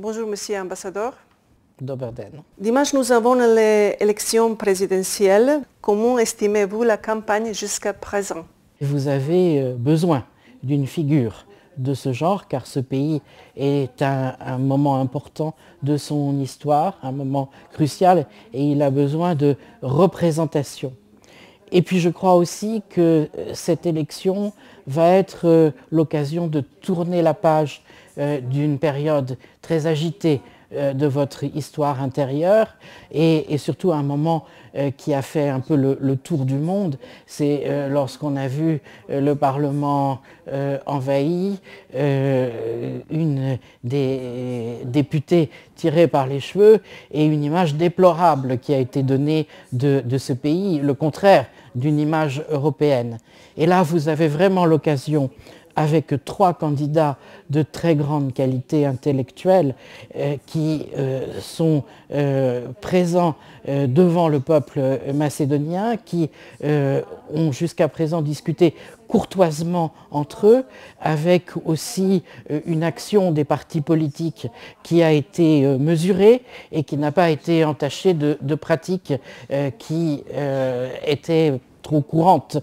Bonjour, Monsieur l'ambassadeur. Dober den. Dimanche, nous avons les élections présidentielles. Comment estimez-vous la campagne jusqu'à présent? Vous avez besoin d'une figure de ce genre, car ce pays est un moment important de son histoire, un moment crucial, et il a besoin de représentation. Et puis je crois aussi que cette élection va être l'occasion de tourner la page d'une période très agitée de votre histoire intérieure et surtout un moment qui a fait un peu le tour du monde. C'est lorsqu'on a vu le Parlement envahi, une des députés tirée par les cheveux et une image déplorable qui a été donnée de ce pays, le contraire d'une image européenne. Et là, vous avez vraiment l'occasion, avec 3 candidats de très grande qualité intellectuelle qui sont présents devant le peuple macédonien, qui ont jusqu'à présent discuté courtoisement entre eux, avec aussi une action des partis politiques qui a été mesurée et qui n'a pas été entachée de pratiques qui étaient trop courante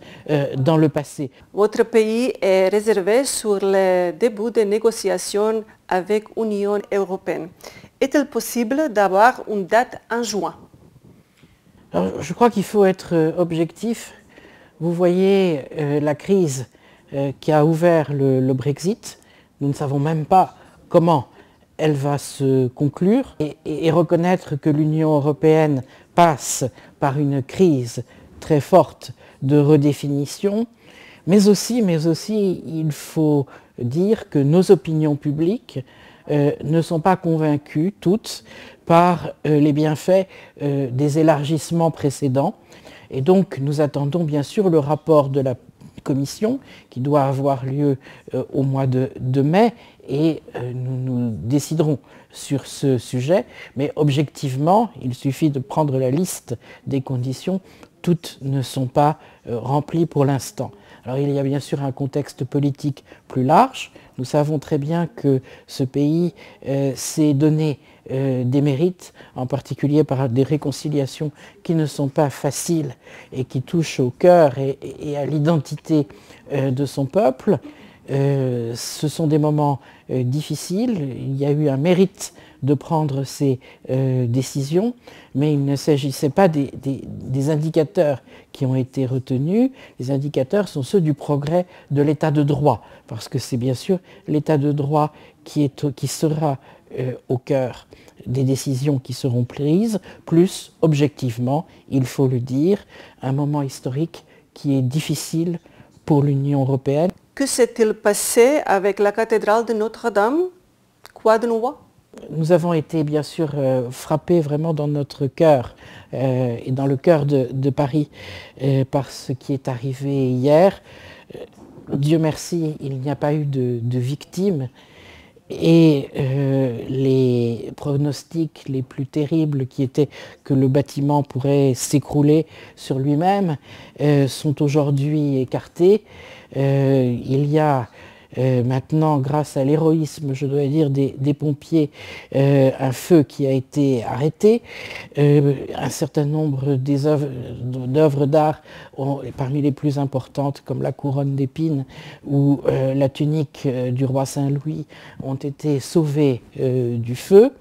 dans le passé. Votre pays est réservé sur le début des négociations avec l'Union européenne. Est-il possible d'avoir une date en juin? Alors, je crois qu'il faut être objectif. Vous voyez la crise qui a ouvert le Brexit. Nous ne savons même pas comment elle va se conclure et reconnaître que l'Union européenne passe par une crise très forte de redéfinition, mais aussi il faut dire que nos opinions publiques ne sont pas convaincues toutes par les bienfaits des élargissements précédents. Et donc nous attendons bien sûr le rapport de la Commission qui doit avoir lieu au mois de mai et nous déciderons sur ce sujet, mais objectivement, il suffit de prendre la liste des conditions. Toutes ne sont pas remplies pour l'instant. Alors il y a bien sûr un contexte politique plus large. Nous savons très bien que ce pays s'est donné des mérites, en particulier par des réconciliations qui ne sont pas faciles et qui touchent au cœur et à l'identité de son peuple. Ce sont des moments difficiles. Il y a eu un mérite de prendre ces décisions, mais il ne s'agissait pas des indicateurs qui ont été retenus. Les indicateurs sont ceux du progrès de l'état de droit, parce que c'est bien sûr l'état de droit qui sera au cœur des décisions qui seront prises, plus objectivement, il faut le dire, un moment historique qui est difficile pour l'Union européenne. Que s'est-il passé avec la cathédrale de Notre-Dame? Quoi de nouveau? Nous avons été bien sûr frappés vraiment dans notre cœur et dans le cœur de Paris par ce qui est arrivé hier. Dieu merci, il n'y a pas eu de victimes et les pronostics les plus terribles qui étaient que le bâtiment pourrait s'écrouler sur lui-même sont aujourd'hui écartés. Il y a maintenant, grâce à l'héroïsme, je dois dire, des pompiers, un feu qui a été arrêté. Un certain nombre d'œuvres d'art, parmi les plus importantes, comme la couronne d'épines ou la tunique du roi Saint-Louis, ont été sauvées du feu.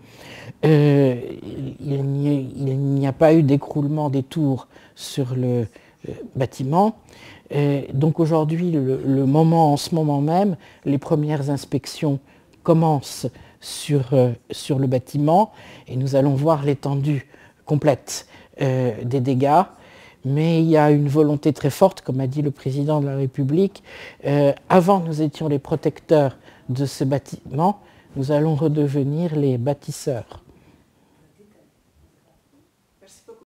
Il n'y a pas eu d'écroulement des tours sur le bâtiment. Donc aujourd'hui, en ce moment même, les premières inspections commencent sur le bâtiment et nous allons voir l'étendue complète des dégâts. Mais il y a une volonté très forte, comme a dit le président de la République. Avant, nous étions les protecteurs de ce bâtiment, nous allons redevenir les bâtisseurs.